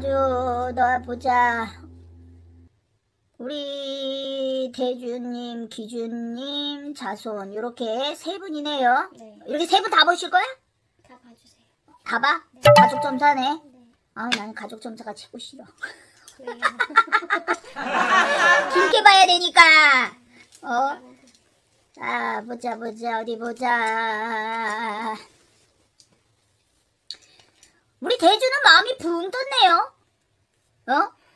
자주 놔보자. 우리 대주님, 기준님, 자손 이렇게 세 분이네요. 네. 이렇게 세 분 다 보실 거야? 다 봐주세요. 다 봐? 네. 가족 점사네. 네. 아, 나는 가족 점사가 최고 싫어. 왜요? 길게 봐야 되니까. 자, 보자, 어디 보자. 우리 대주는 마음이 붕 떴네요.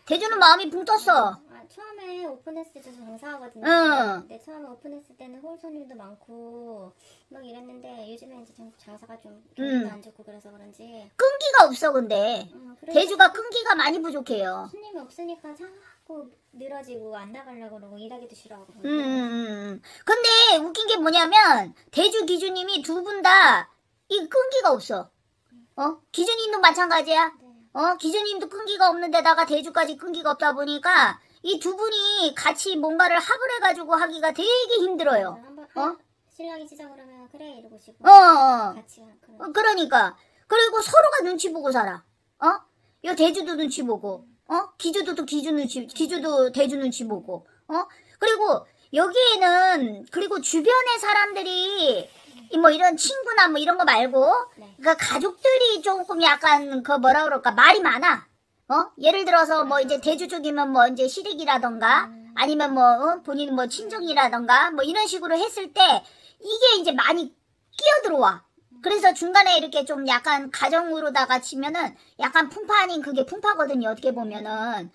대주는 마음이 붕 떴어. 처음에 오픈했을 때 장사하거든요. 응. 근데 처음에 오픈했을 때는 홀손님도 많고 막 이랬는데 요즘에 이제 장사가 좀 경기도 안 좋고 그래서 그런지 끈기가 없어, 근데. 그래서 대주가 끈기가 많이 부족해요. 손님이 없으니까 자꾸 늘어지고 안 나가려고 그러고 일하기도 싫어하고. 근데 웃긴 게 뭐냐면 대주 기준님이 두 분 다 이 끈기가 없어. 기준님도 마찬가지야. 네. 기준님도 끈기가 없는데다가 대주까지 끈기가 없다 보니까 이 두 분이 같이 뭔가를 합을 해가지고 하기가 되게 힘들어요. 한번 신랑이 시작 그러면 그래 이러고 싶고 같이 그러니까 그리고 서로가 눈치 보고 살아. 요 대주도 눈치 보고 기주도 기주도 대주 눈치 보고 그리고 여기에는 그리고 주변의 사람들이 뭐 이런 친구나 뭐 이런 거 말고 그러니까 가족들이 조금 약간 그 뭐라 그럴까 말이 많아. 예를 들어서 뭐 이제 대주 쪽이면 뭐 이제 시댁이라던가 아니면 뭐 본인 뭐 친정이라던가 뭐 이런 식으로 했을 때 이게 이제 많이 끼어들어와. 그래서 중간에 이렇게 좀 약간 가정으로다가 치면은 약간 풍파 아닌 그게 풍파거든요. 어떻게 보면은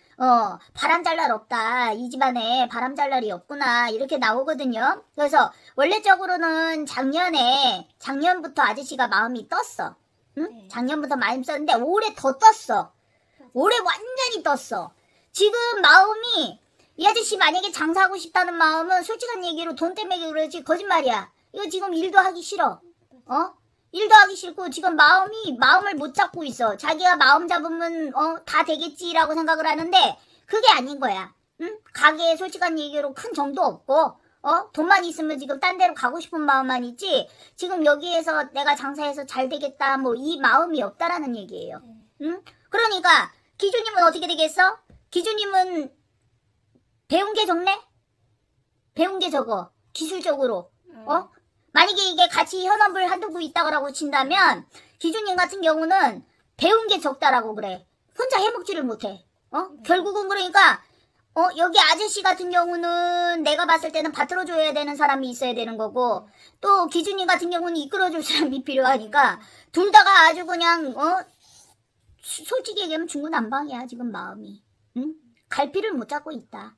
바람 잘 날 없다. 이 집안에 바람 잘 날이 없구나. 이렇게 나오거든요. 그래서 원래적으로는 작년부터 아저씨가 마음이 떴어. 응? 네. 작년부터 마음이 떴는데 올해 더 떴어. 올해 완전히 떴어. 지금 마음이 이 아저씨 만약에 장사하고 싶다는 마음은 솔직한 얘기로 돈 때문에 그러지 거짓말이야. 이거 지금 일도 하기 싫어. 일도 하기 싫고 지금 마음을 못 잡고 있어. 자기가 마음 잡으면 다 되겠지라고 생각을 하는데 그게 아닌 거야. 응? 가게에 솔직한 얘기로 큰 정도 없고 돈만 있으면 지금 딴 데로 가고 싶은 마음만 있지 지금 여기에서 내가 장사해서 잘 되겠다 뭐 이 마음이 없다라는 얘기예요. 응? 그러니까 기준님은 어떻게 되겠어? 기준님은 배운 게 적네? 배운 게 적어. 기술적으로. 만약에 이게 같이 현업을 한두고 있다고 친다면 기준님 같은 경우는 배운 게 적다라고 그래. 혼자 해먹지를 못해. 결국은 그러니까 여기 아저씨 같은 경우는 내가 봤을 때는 받들어줘야 되는 사람이 있어야 되는 거고 또 기준님 같은 경우는 이끌어줄 사람이 필요하니까 둘 다가 아주 그냥 솔직히 얘기하면 중구난방이야 지금 마음이. 응? 갈피를 못 잡고 있다.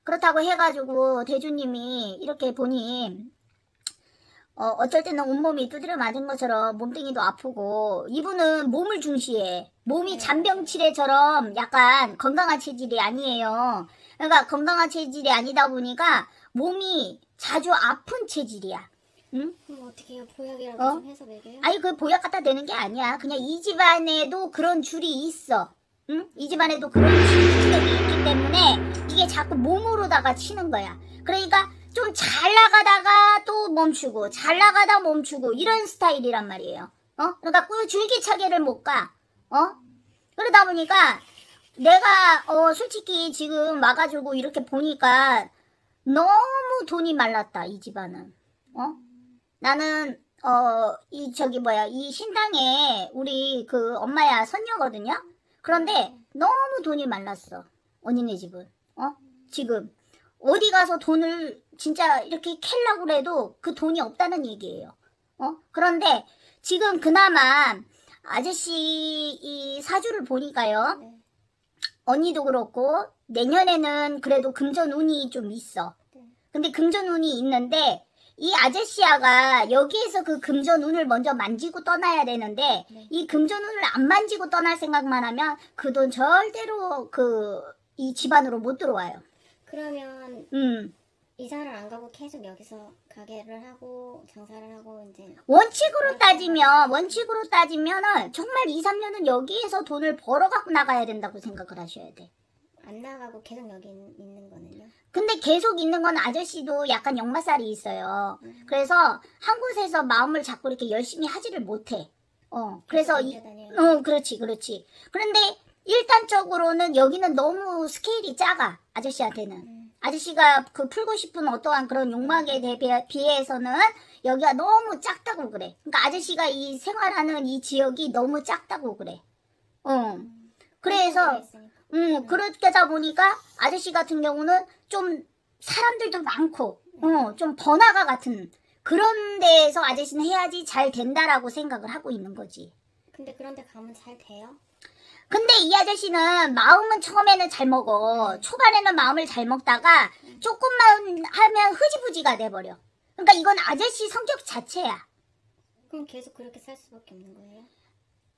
그렇다고 해가지고 대주님이 이렇게 보니 어쩔 때는 온몸이 두드려 맞은 것처럼 몸뚱이도 아프고 이분은 몸을 중시해. 몸이 잔병치레처럼 약간 건강한 체질이 아니에요. 그러니까 건강한 체질이 아니다 보니까 몸이 자주 아픈 체질이야. 응? 그럼 어떻게 해요? 보약이라도 좀 해서 먹여요? 아니 그 보약 갖다 대는 게 아니야. 그냥 이 집안에도 그런 줄이 있어. 응? 이 집안에도 그런 줄이 있기 때문에 이게 자꾸 몸으로다가 치는 거야. 그러니까 좀 잘 나가다가 또 멈추고 잘 나가다 멈추고 이런 스타일이란 말이에요. 그러니까 줄기차게를 못 가. 그러다 보니까 내가 솔직히 지금 와가지고 이렇게 보니까 너무 돈이 말랐다 이 집안은. 나는 이 신당에 우리 그 엄마야 선녀거든요. 그런데 너무 돈이 말랐어. 언니네 집은. 지금 어디 가서 돈을 진짜 이렇게 캘라고 해도 그 돈이 없다는 얘기예요. 그런데 지금 그나마 아저씨 이 사주를 보니까요. 언니도 그렇고 내년에는 그래도 금전운이 좀 있어. 근데 금전운이 있는데 이 아저씨야가 여기에서 그 금전운을 먼저 만지고 떠나야 되는데 이 금전운을 안 만지고 떠날 생각만 하면 그 돈 절대로 이 집안으로 못 들어와요. 그러면 이사를 안 가고 계속 여기서 가게를 하고 장사를 하고 이제 원칙으로 따지면은 정말 2, 3년은 여기에서 돈을 벌어 갖고 나가야 된다고 생각을 하셔야 돼. 안 나가고 계속 여기 있는 거는요? 근데 계속 있는 건 아저씨도 약간 역마살이 있어요. 그래서 한 곳에서 마음을 잡고 이렇게 열심히 하지를 못해. 그래서 그렇지. 그런데 일단적으로는 여기는 너무 스케일이 작아. 아저씨한테는. 아저씨가 그 풀고 싶은 어떠한 그런 욕망에 비해서는 여기가 너무 작다고 그래. 그러니까 아저씨가 이 생활하는 이 지역이 너무 작다고 그래. 그래서 그렇게다 보니까 아저씨 같은 경우는 좀 사람들도 많고 좀 번화가 같은 그런 데에서 아저씨는 해야지 잘 된다라고 생각을 하고 있는 거지. 근데 그런 데 가면 잘 돼요? 근데 이 아저씨는 마음은 처음에는 잘 먹어. 초반에는 마음을 잘 먹다가 조금만 하면 흐지부지가 돼버려. 그러니까 이건 아저씨 성격 자체야. 그럼 계속 그렇게 살 수밖에 없는 거예요?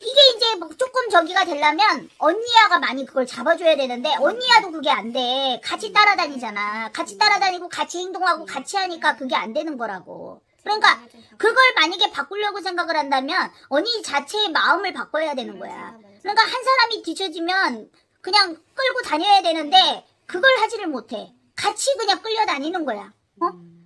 이게 이제 뭐 조금 저기가 되려면 언니야가 많이 그걸 잡아줘야 되는데 언니야도 그게 안 돼. 같이 따라다니잖아. 같이 따라다니고 같이 행동하고 같이 하니까 그게 안 되는 거라고. 그러니까 그걸 만약에 바꾸려고 생각을 한다면 언니 자체의 마음을 바꿔야 되는 거야. 그러니까 한 사람이 뒤처지면 그냥 끌고 다녀야 되는데 그걸 하지를 못해. 같이 그냥 끌려다니는 거야.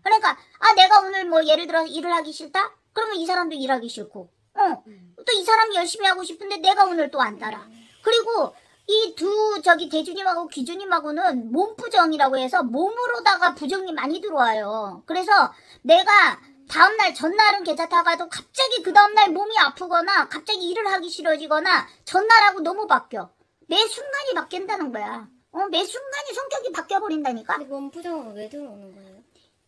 그러니까 내가 오늘 뭐 예를 들어 일을 하기 싫다? 그러면 이 사람도 일하기 싫고 또 이 사람이 열심히 하고 싶은데 내가 오늘 또 안 따라. 그리고 이 두 대주님하고 귀주님하고는 몸부정이라고 해서 몸으로다가 부정이 많이 들어와요. 그래서 내가 다음날 전날은 괜찮다가도 갑자기 그 다음날 몸이 아프거나 갑자기 일을 하기 싫어지거나 전날하고 너무 바뀌어. 매 순간이 바뀐다는 거야. 매 순간이 성격이 바뀌어버린다니까. 근데 몸부정은 왜 들어오는 거예요?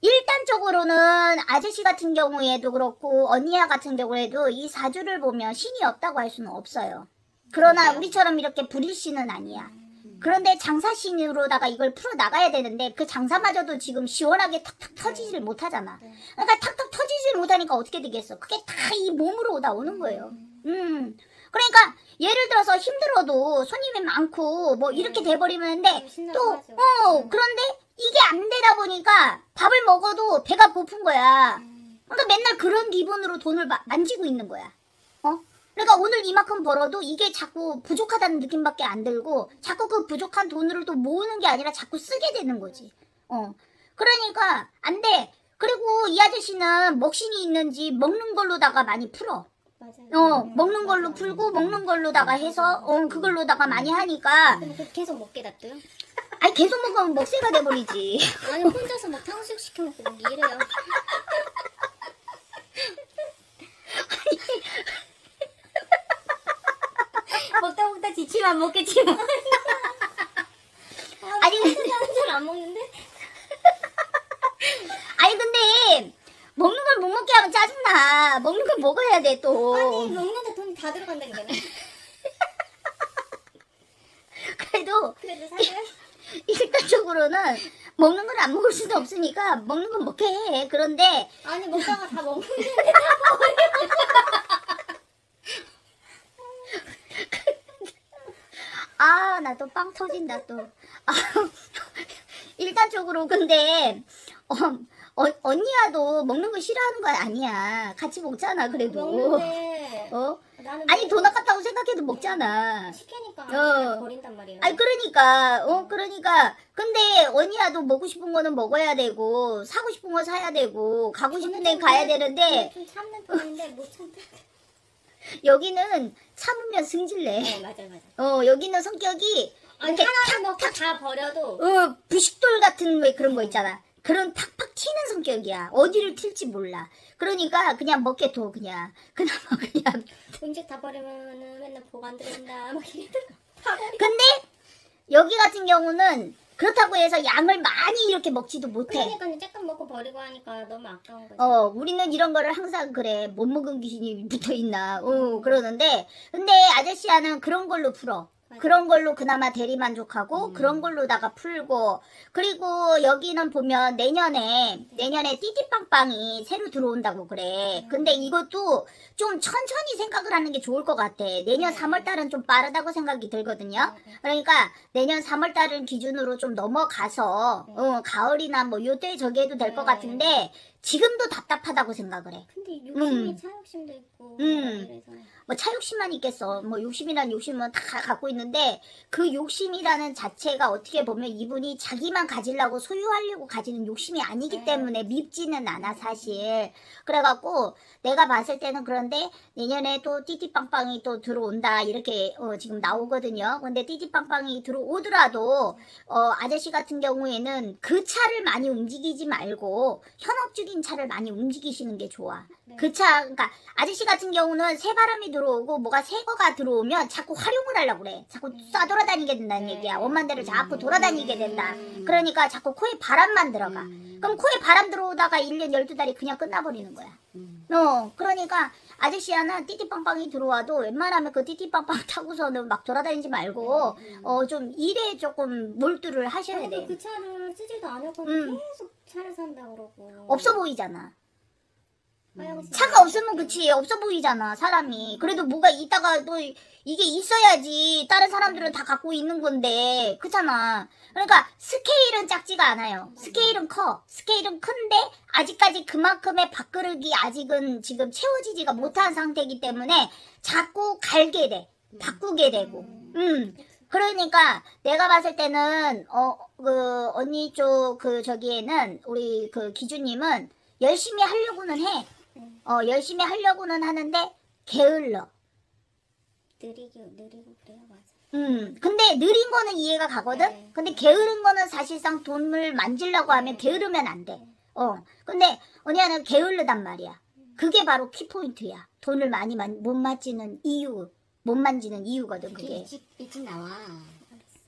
일단적으로는 아저씨 같은 경우에도 그렇고 언니야 같은 경우에도 이 사주를 보면 신이 없다고 할 수는 없어요. 그러나 우리처럼 이렇게 불일신은 아니야. 그런데 장사신으로다가 이걸 풀어나가야 되는데 그 장사마저도 지금 시원하게 탁탁 터지질 못하잖아. 그러니까 탁탁 터지질 못하니까 어떻게 되겠어. 그게 다 이 몸으로 다 오는 거예요. 그러니까 예를 들어서 힘들어도 손님이 많고 뭐 이렇게 돼버리는데 또 그런데 이게 안 되다 보니까 밥을 먹어도 배가 고픈 거야. 그러니까 맨날 그런 기분으로 돈을 만지고 있는 거야. 그러니까 오늘 이만큼 벌어도 이게 자꾸 부족하다는 느낌밖에 안 들고 자꾸 그 부족한 돈으로 또 모으는 게 아니라 자꾸 쓰게 되는 거지. 그러니까 안 돼. 그리고 이 아저씨는 먹신이 있는지 먹는 걸로다가 많이 풀어. 맞아요. 먹는 걸로 풀고 먹는 걸로다가 해서 그걸로다가 많이 하니까. 그럼 계속 먹게 놔둬요? 아니 계속 먹으면 먹새가 돼버리지. 아니 혼자서 막 탕수육 시켜 먹고 막 이래요. 먹다 지치면 안 먹겠지만. 아니 사람들 안 먹는데? 아니 근데 먹는 걸 못 먹게 하면 짜증나. 먹는 걸 먹어야 돼 또. 아니 먹는데 돈이 다 들어간다니까요. 그래도 사줘요? 일단적으로는 먹는 걸 안 먹을 수는 없으니까 먹는 건 먹게 해. 그런데 아니 먹다가 다 먹는데 다 버려. 나 또 빵 터진다 또. 일단적으로 근데 언니야도 먹는 거 싫어하는 건 아니야. 같이 먹잖아 그래도. 먹는데 나는 아니 돈 아깝다고 생각해도 먹잖아. 시키니까 다 버린단 말이에요. 아니 그러니까 그러니까 근데 언니야도 먹고 싶은 거는 먹어야 되고 사고 싶은 거 사야 되고 가고 싶은 데 가야 되는데 좀 참는 편인데 못 참는. 여기는 참으면 승질내. 맞아. 여기는 성격이 아니 이렇게 하나를 먹고 다 버려도 부식돌 같은 왜 그런 거 있잖아. 그런 탁탁 튀는 성격이야. 어디를 튈지 몰라. 그러니까 그냥 먹게 둬 그냥. 그나마 그냥. 음식 다 버리면은 맨날 보관 들어온다 막 이러더라. 다 버려. 근데 여기 같은 경우는 그렇다고 해서 양을 많이 이렇게 먹지도 못해. 그러니까 조금 먹고 버리고 하니까 너무 아까운 거지. 우리는 이런 거를 항상 그래. 못 먹은 귀신이 붙어 있나. 그러는데 근데 아저씨야는 그런 걸로 풀어. 맞아. 그런 걸로 그나마 대리만족하고 그런 걸로다가 풀고 그리고 여기는 보면 내년에 띠띠빵빵이 새로 들어온다고 그래. 근데 이것도 좀 천천히 생각을 하는 게 좋을 것 같아. 내년 3월달은 좀 빠르다고 생각이 들거든요. 그러니까 내년 3월달은 기준으로 좀 넘어가서 가을이나 뭐 요때 저기 해도 될 것 같은데 지금도 답답하다고 생각을 해. 근데 욕심이 차 욕심도 있고 이래서 뭐 차 욕심만 있겠어. 뭐 욕심이란 욕심은 다 갖고 있는데 그 욕심이라는 자체가 어떻게 보면 이분이 자기만 가지려고 소유하려고 가지는 욕심이 아니기 때문에 밉지는 않아 사실. 그래갖고 내가 봤을 때는 그런데 내년에 또 띠띠빵빵이 또 들어온다 이렇게 지금 나오거든요. 근데 띠띠빵빵이 들어오더라도 아저씨 같은 경우에는 그 차를 많이 움직이지 말고 현업적인 차를 많이 움직이시는 게 좋아. 그 차, 그러니까 아저씨 같은 경우는 새바람이 들어오고 뭐가 새 거가 들어오면 자꾸 활용을 하려고 그래. 자꾸 쏴돌아다니게 된다는 얘기야. 원만대로 자꾸 돌아다니게 된다. 그러니까 자꾸 코에 바람만 들어가. 그럼 코에 바람 들어오다가 1년 12달이 그냥 끝나버리는 거야. 그러니까 아저씨야는 띠띠빵빵이 들어와도 웬만하면 그 띠띠빵빵 타고서는 막 돌아다니지 말고 좀 일에 조금 몰두를 하셔야 돼. 그 차를 쓰지도 않았고 계속 차를 산다 그러고 없어 보이잖아. 화장실 차가 없으면 그치 없어 보이잖아 사람이. 그래도 뭐가 있다가 또 이게 있어야지 다른 사람들은 다 갖고 있는 건데 그렇잖아. 그러니까 스케일은 작지가 않아요. 스케일은 커. 스케일은 큰데 아직까지 그만큼의 밥그릇이 아직은 지금 채워지지가 못한 상태이기 때문에 자꾸 갈게 돼. 바꾸게 되고. 그러니까 내가 봤을 때는 그 언니 쪽 그 저기에는 우리 그 기주님은 열심히 하려고는 해. 열심히 하려고는 하는데 게을러. 느리고 그래요, 맞아. 근데 느린 거는 이해가 가거든? 네. 근데 게으른 거는 사실상 돈을 만지려고 하면 게으르면 안 돼. 근데 언니는 게으르단 말이야. 그게 바로 키포인트야. 돈을 많이 못 만지는 이유거든, 그게. 일찍 나와.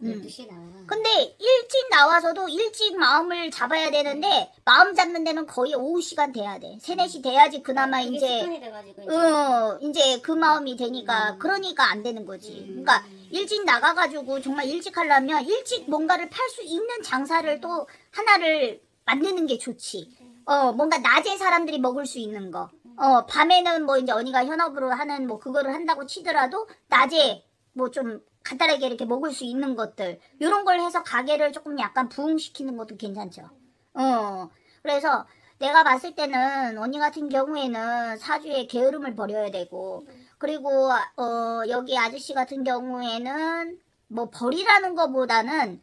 12시에 나와. 근데 일찍 나와서도 일찍 마음을 잡아야 되는데 마음 잡는 데는 거의 오후 시간 돼야 돼. 3, 4시 돼야지 그나마 그게 이제 습관이 돼가지고 이제 그 마음이 되니까 그러니까 안 되는 거지. 그러니까 일찍 나가가지고 정말 일찍 하려면 일찍 뭔가를 팔 수 있는 장사를 또 하나를 만드는 게 좋지. 뭔가 낮에 사람들이 먹을 수 있는 거. 밤에는 뭐 이제 언니가 현업으로 하는 뭐 그거를 한다고 치더라도 낮에 뭐 좀 간단하게 이렇게 먹을 수 있는 것들 요런 걸 해서 가게를 조금 약간 부흥시키는 것도 괜찮죠. 그래서 내가 봤을 때는 언니 같은 경우에는 사주에 게으름을 버려야 되고 그리고 여기 아저씨 같은 경우에는 뭐 버리라는 것보다는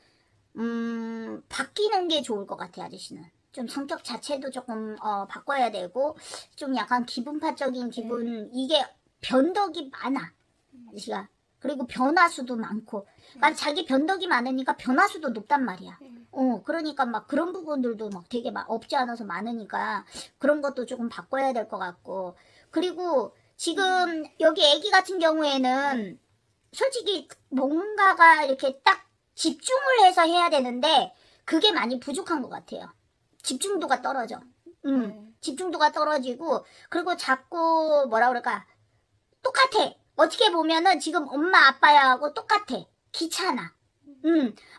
바뀌는 게 좋을 것 같아. 아저씨는 좀 성격 자체도 조금 바꿔야 되고 좀 약간 기분파적인 기분 이게 변덕이 많아 아저씨가. 그리고 변화수도 많고 막 자기 변덕이 많으니까 변화수도 높단 말이야. 그러니까 막 그런 부분들도 막 되게 막 없지 않아서 많으니까 그런 것도 조금 바꿔야 될 것 같고 그리고 지금 여기 애기 같은 경우에는 솔직히 뭔가가 이렇게 딱 집중을 해서 해야 되는데 그게 많이 부족한 것 같아요. 집중도가 떨어져. 집중도가 떨어지고 그리고 자꾸 뭐라 그럴까 똑같아. 어떻게 보면은 지금 엄마 아빠하고 똑같아. 귀찮아.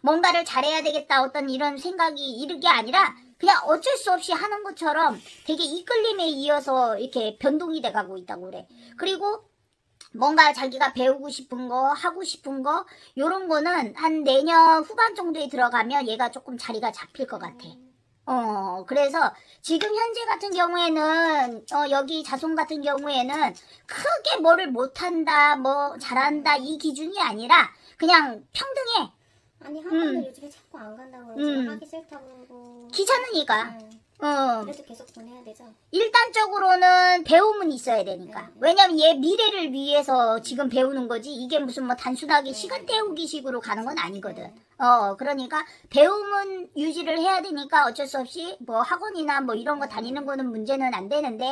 뭔가를 잘해야 되겠다 어떤 이런 생각이 이르게 아니라 그냥 어쩔 수 없이 하는 것처럼 되게 이끌림에 이어서 이렇게 변동이 돼가고 있다고 그래. 그리고 뭔가 자기가 배우고 싶은 거 하고 싶은 거 요런 거는 한 내년 후반 정도에 들어가면 얘가 조금 자리가 잡힐 것 같아. 그래서 지금 현재 같은 경우에는 여기 자손 같은 경우에는 크게 뭐를 못한다 뭐 잘한다 이 기준이 아니라 그냥 평등해. 아니 학원을 요즘에 자꾸 안 간다고 그러지. 하기 싫다고 그러고 귀찮으니까. 그래도 계속 보내야 되죠. 일단적으로는 배움은 있어야 되니까. 왜냐면 얘 미래를 위해서 지금 배우는 거지 이게 무슨 뭐 단순하게 시간 때우기 식으로 가는 건 아니거든. 그러니까 배움은 유지를 해야 되니까 어쩔 수 없이 뭐 학원이나 뭐 이런 거 다니는 거는 문제는 안 되는데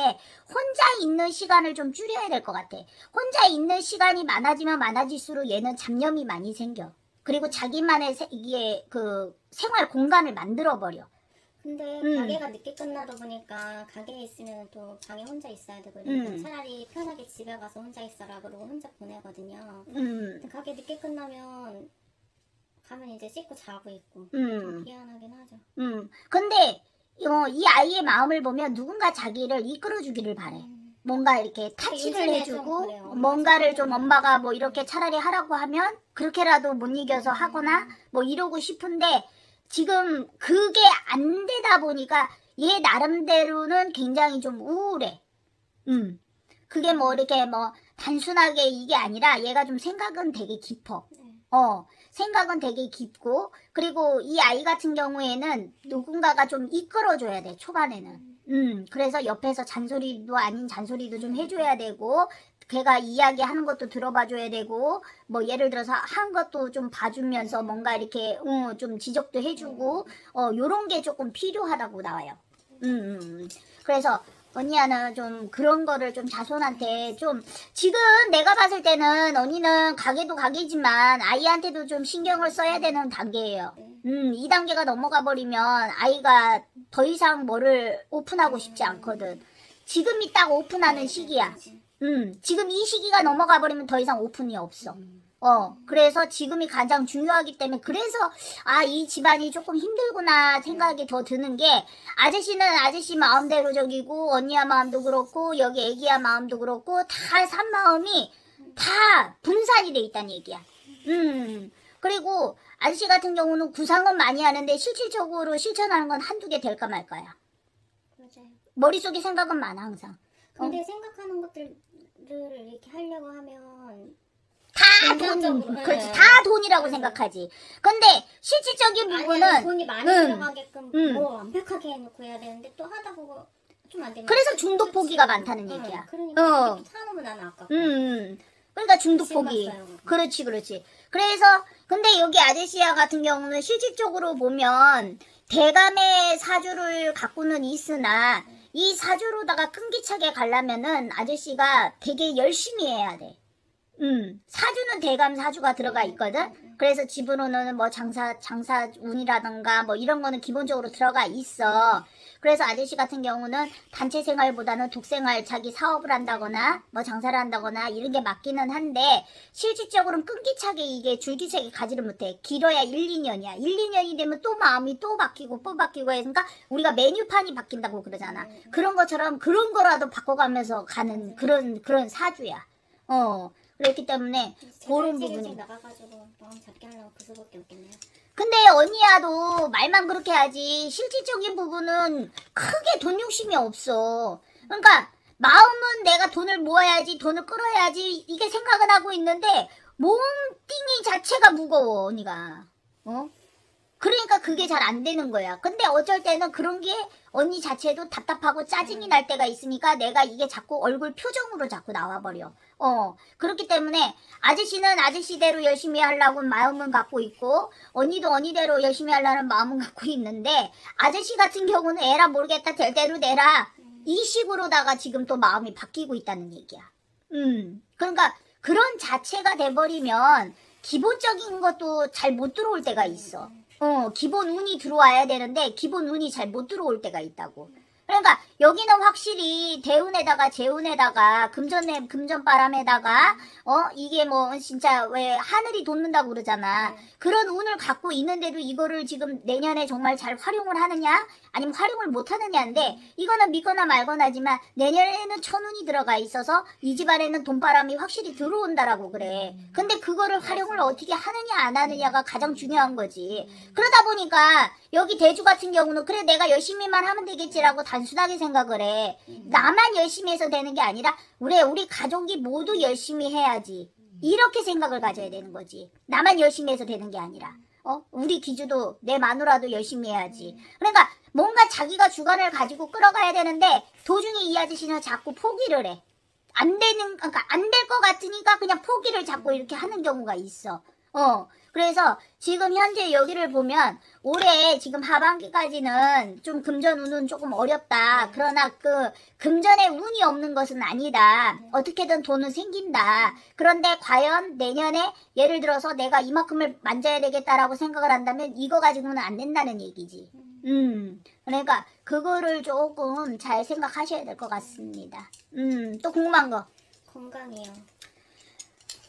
혼자 있는 시간을 좀 줄여야 될 것 같아. 혼자 있는 시간이 많아지면 많아질수록 얘는 잡념이 많이 생겨. 그리고 자기만의 이게 그 생활 공간을 만들어 버려. 근데 가게가 늦게 끝나다 보니까 가게에 있으면 또 방에 혼자 있어야 되거든요. 차라리 편하게 집에 가서 혼자 있어라 그러고 혼자 보내거든요. 근데 가게 늦게 끝나면 가면 이제 씻고 자고 있고 좀 미안하긴 하죠. 근데 이 아이의 마음을 보면 누군가 자기를 이끌어주기를 바래. 뭔가 이렇게 타치를 요즘에 해주고 좀 그래요. 뭔가를 좀 엄마가 뭐 이렇게 차라리 하라고 하면 그렇게라도 못 이겨서 하거나 뭐 이러고 싶은데 지금 그게 안 되다 보니까 얘 나름대로는 굉장히 좀 우울해. 그게 뭐 이렇게 뭐 단순하게 이게 아니라 얘가 좀 생각은 되게 깊어. 생각은 되게 깊고, 그리고 이 아이 같은 경우에는 누군가가 좀 이끌어줘야 돼, 초반에는. 그래서 옆에서 잔소리도 아닌 잔소리도 좀 해줘야 되고, 걔가 이야기하는 것도 들어봐줘야 되고, 뭐 예를 들어서 한 것도 좀 봐주면서 뭔가 이렇게 좀 지적도 해주고, 요런 게 조금 필요하다고 나와요. 그래서 언니야는 좀 그런 거를 좀 자손한테 좀, 지금 내가 봤을 때는 언니는 가게도 가게지만 아이한테도 좀 신경을 써야 되는 단계예요. 2단계가 넘어가 버리면 아이가 더 이상 뭐를 오픈하고 싶지 않거든. 지금이 딱 오픈하는 시기야. 지금 이 시기가 넘어가 버리면 더 이상 오픈이 없어. 그래서 지금이 가장 중요하기 때문에, 그래서 이 집안이 조금 힘들구나 생각이 더 드는 게, 아저씨는 아저씨 마음대로 저기고, 언니야 마음도 그렇고, 여기 애기야 마음도 그렇고, 다 산마음이 다 분산이 돼 있다는 얘기야. 그리고 아저씨 같은 경우는 구상은 많이 하는데 실질적으로 실천하는 건 한두 개 될까 말까야. 맞아요. 머릿속에 생각은 많아 항상. 근데 생각하는 것들을 이렇게 하려고 하면 다 돈, 그렇지, 다 돈이라고 생각하지. 근데 실질적인 부분은 돈이 많이 들어가게끔 뭐 완벽하게 해놓고 해야 되는데 또 하다 보고 좀 안 되면, 그래서 중독 포기가 많다는 얘기야. 그러니까 사놓으면 나는 아깝고. 그러니까 중독 포기. 그렇지. 그래서 근데 여기 아저씨야 같은 경우는 실질적으로 보면 대감의 사주를 갖고는 있으나, 이 사주로다가 끈기차게 가려면은 아저씨가 되게 열심히 해야 돼. 사주는 대감 사주가 들어가 있거든. 그래서 집으로는 뭐 장사 운이라던가 뭐 이런 거는 기본적으로 들어가 있어. 그래서 아저씨 같은 경우는 단체 생활보다는 독생활, 자기 사업을 한다거나 뭐 장사를 한다거나 이런 게 맞기는 한데, 실질적으로는 끈기차게 이게 줄기차게 가지를 못해. 길어야 1, 2년이야. 1, 2년이 되면 또 마음이 또 바뀌고 그러니까 우리가 메뉴판이 바뀐다고 그러잖아. 그런 것처럼 그런 거라도 바꿔가면서 가는 그런 사주야. 그렇기 때문에 그런 부분이 나가가지고 마음 잡게 하려고 그 수밖에 없겠네요. 근데 언니야도 말만 그렇게 하지 실질적인 부분은 크게 돈 욕심이 없어. 그러니까 마음은 내가 돈을 모아야지, 돈을 끌어야지 이게 생각은 하고 있는데 몸뚱이 자체가 무거워 언니가. 그러니까 그게 잘 안 되는 거야. 근데 어쩔 때는 그런 게 언니 자체도 답답하고 짜증이 날 때가 있으니까 내가 이게 자꾸 얼굴 표정으로 자꾸 나와버려. 그렇기 때문에 아저씨는 아저씨대로 열심히 하려고 마음은 갖고 있고, 언니도 언니대로 열심히 하려는 마음은 갖고 있는데, 아저씨 같은 경우는 에라 모르겠다, 될 대로 내라, 이 식으로다가 지금 또 마음이 바뀌고 있다는 얘기야. 그러니까 그런 자체가 돼버리면 기본적인 것도 잘 못 들어올 때가 있어. 기본 운이 들어와야 되는데 기본 운이 잘 못 들어올 때가 있다고. 그러니까 여기는 확실히 대운에다가 재운에다가 금전바람에다가 이게 뭐 진짜 왜 하늘이 돋는다고 그러잖아. 그런 운을 갖고 있는데도 이거를 지금 내년에 정말 잘 활용을 하느냐 아니면 활용을 못 하느냐인데, 이거는 믿거나 말거나지만 내년에는 천운이 들어가 있어서 이 집안에는 돈바람이 확실히 들어온다라고 그래. 근데 그거를 활용을 어떻게 하느냐 안 하느냐가 가장 중요한 거지. 그러다 보니까 여기 대주 같은 경우는 그래 내가 열심히만 하면 되겠지라고 단순하게 생각을 해. 나만 열심히 해서 되는 게 아니라 우리 가족이 모두 열심히 해야지, 이렇게 생각을 가져야 되는 거지. 나만 열심히 해서 되는 게 아니라 우리 기주도 내 마누라도 열심히 해야지. 그러니까 뭔가 자기가 주관을 가지고 끌어가야 되는데 도중에 이 아저씨는 자꾸 포기를 해. 그러니까 안 될 것 같으니까 그냥 포기를 자꾸 이렇게 하는 경우가 있어. 그래서 지금 현재 여기를 보면 올해 지금 하반기까지는 좀 금전 운은 조금 어렵다. 그러나 그 금전에 운이 없는 것은 아니다. 어떻게든 돈은 생긴다. 그런데 과연 내년에 예를 들어서 내가 이만큼을 만져야 되겠다라고 생각을 한다면 이거 가지고는 안 된다는 얘기지. 그러니까 그거를 조금 잘 생각하셔야 될 것 같습니다. 또 궁금한 거. 건강이요.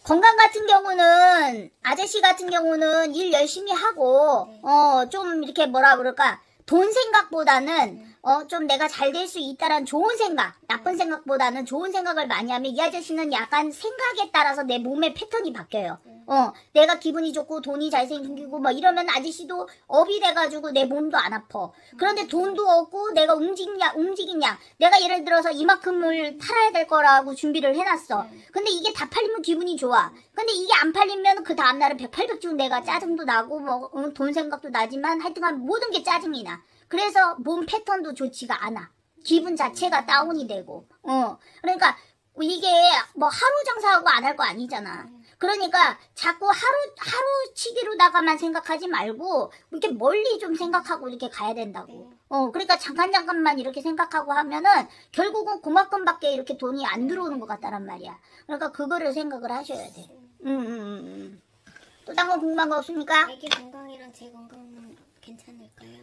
건강 같은 경우는 아저씨 같은 경우는 일 열심히 하고 좀 이렇게 뭐라 그럴까, 돈 생각보다는 좀 내가 잘 될 수 있다란 좋은 생각, 나쁜 생각보다는 좋은 생각을 많이 하면 이 아저씨는 약간 생각에 따라서 내 몸의 패턴이 바뀌어요. 내가 기분이 좋고 돈이 잘 생기고 뭐 이러면 아저씨도 업이 돼가지고 내 몸도 안 아파. 그런데 돈도 없고 내가 움직인 양, 내가 예를 들어서 이만큼을 팔아야 될 거라고 준비를 해놨어. 근데 이게 다 팔리면 기분이 좋아. 근데 이게 안 팔리면 그 다음날은 100%, 800중 내가 짜증도 나고 뭐 돈 생각도 나지만 하여튼간 모든 게 짜증이 나. 그래서 몸 패턴도 좋지가 않아. 기분 자체가 다운이 되고. 그러니까 이게 뭐 하루 장사하고 안 할 거 아니잖아. 그러니까 자꾸 하루치기로다가만 생각하지 말고 이렇게 멀리 좀 생각하고 이렇게 가야 된다고. 그러니까 잠깐만 이렇게 생각하고 하면은 결국은 그만큼밖에 이렇게 돈이 안 들어오는 것 같다란 말이야. 그러니까 그거를 생각을 하셔야 돼. 또 다른 거 궁금한 거 없습니까? 애기 건강이랑 제 건강은 괜찮을까요?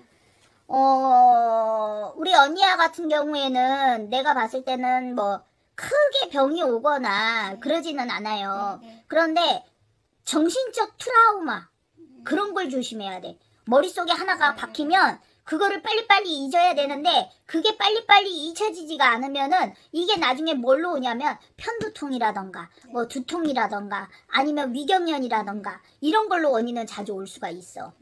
우리 언니야 같은 경우에는 내가 봤을 때는 뭐 크게 병이 오거나 그러지는 않아요. 그런데 정신적 트라우마 그런 걸 조심해야 돼. 머릿속에 하나가 박히면 그거를 빨리빨리 잊어야 되는데 그게 빨리빨리 잊혀지지가 않으면은 이게 나중에 뭘로 오냐면 편두통이라던가 뭐 두통이라던가 아니면 위경련이라던가 이런 걸로 원인은 자주 올 수가 있어.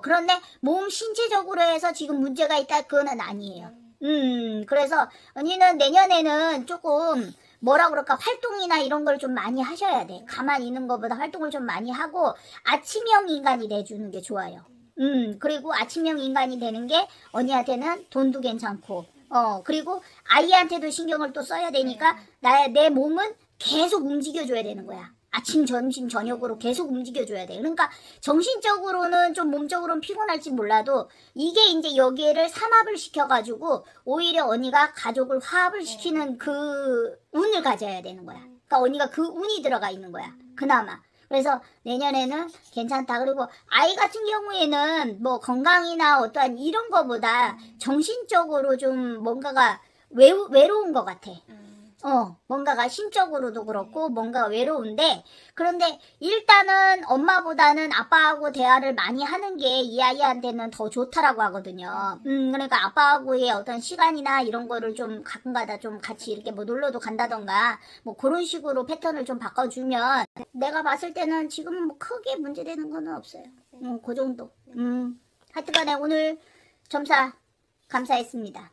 그런데 몸 신체적으로 해서 지금 문제가 있다 그거는 아니에요. 그래서 언니는 내년에는 조금 뭐라 그럴까 활동이나 이런 걸 좀 많이 하셔야 돼. 가만히 있는 것보다 활동을 좀 많이 하고 아침형 인간이 돼주는 게 좋아요. 그리고 아침형 인간이 되는 게 언니한테는 돈도 괜찮고 그리고 아이한테도 신경을 또 써야 되니까 내 몸은 계속 움직여줘야 되는 거야. 아침, 점심, 저녁으로 계속 움직여줘야 돼. 그러니까 정신적으로는 좀 몸적으로는 피곤할지 몰라도 이게 이제 여기를 삼합을 시켜가지고 오히려 언니가 가족을 화합을 시키는 그 운을 가져야 되는 거야. 그러니까 언니가 그 운이 들어가 있는 거야. 그나마. 그래서 내년에는 괜찮다. 그리고 아이 같은 경우에는 뭐 건강이나 어떠한 이런 거보다 정신적으로 좀 뭔가가 외로운 것 같아. 뭔가가 심적으로도 그렇고 뭔가가 외로운데 그런데 일단은 엄마보다는 아빠하고 대화를 많이 하는 게 이 아이한테는 더 좋다라고 하거든요. 그러니까 아빠하고의 어떤 시간이나 이런 거를 좀 가끔가다 좀 같이 이렇게 뭐 놀러도 간다던가 뭐 그런 식으로 패턴을 좀 바꿔주면 내가 봤을 때는 지금 뭐 크게 문제되는 거는 없어요. 그 정도. 하여튼간에 오늘 점사 감사했습니다.